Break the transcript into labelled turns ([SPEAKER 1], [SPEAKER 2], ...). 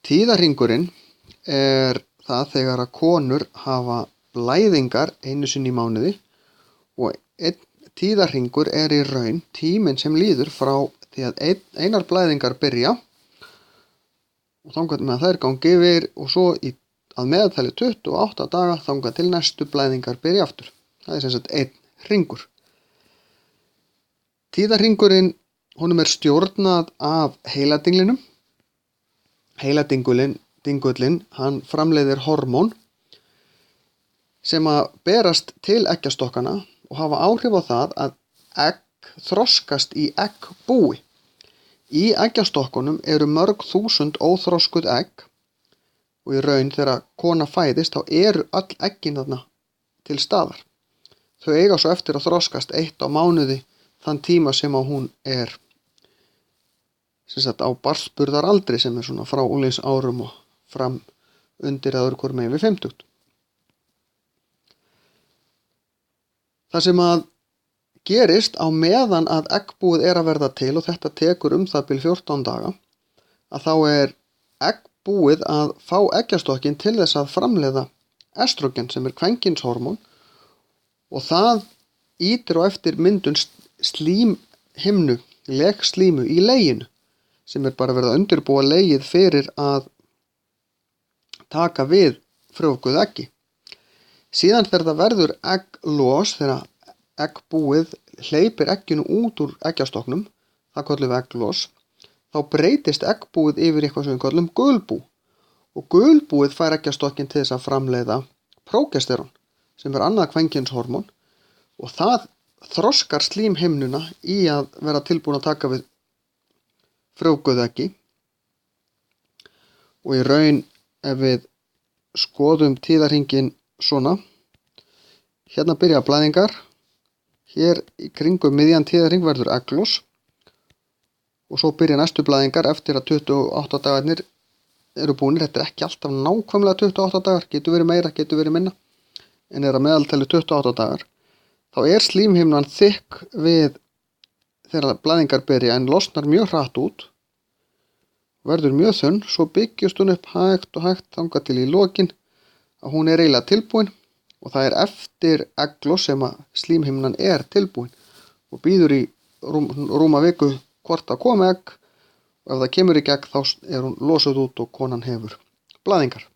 [SPEAKER 1] Tíðahringurinn er það þegar að konur hafa blæðingar einu sinni í mánuði og einn tíðahringur er í raun tíminn sem líður frá því að einar blæðingar byrja og þangað með að þær gangi yfir og svo að meðaltali 28 daga þangað til næstu blæðingar byrja aftur. Það er sem sagt einn hringur. Tíðahringurinn, honum er stjórnað af heiladinglinum. Heiladingullinn, hann framleiðir hormón sem að berast til eggjastokkana og hafa áhrif á það að egg þroskast í eggbúi. Í eggjastokkunum eru mörg þúsund óþroskuð egg og í raun þegar kona fæðist þá eru öll eggin þarna til staðar. Þau eiga svo eftir að þroskast eitt á mánuði þann tíma sem að hún er á barnsburðaraldri sem er svona frá unglingsárum og fram undir eða öðru megin við 50. Það sem að gerist á meðan að eggbúið er að verða til og þetta tekur það bil 14 daga að þá er eggbúið að fá eggjastokkin til þess að framleiða estrogen sem er kvenkynshormón og það ýtir á eftir myndun slímhimnu, legslímu í leginu sem er bara verið að undirbúa legið fyrir að taka við frjóvguðu eggi. Síðan þegar það verður egglos, þegar eggbúið hleypir egginu út úr eggjastoknum, það köllum við egglos, þá breytist eggbúið yfir eitthvað sem við köllum gulbú og gulbúið fær eggjastokkin til þess að framleiða prógesterón sem er annað kvenkynshormón og það þroskar slímhimnuna í að vera tilbúin að taka við frjóvguðu eggi og í raun ef við skoðum tíðahringinn svona, hérna byrja blæðingar, hér í kringum miðjan tíðahring verður egglos og svo byrja næstu blæðingar eftir að 28 dagarnir eru búnir. Þetta er ekki alltaf nákvæmlega 28 dagar, getur verið meira, getur verið minna, en er að meðaltali 28 dagar. Þá er slímhimnan þykk við þegar blæðingar byrja en losnar mjög hratt út, verður mjög þunn, svo byggjast hún upp hægt og hægt þangað til í lokin að hún er eiginlega tilbúin og það er eftir egglos sem að slímhimnan er tilbúin og bíður í rúma viku hvort að koma egg og ef það kemur ekki egg þá er hún losuð út og konan hefur blæðingar.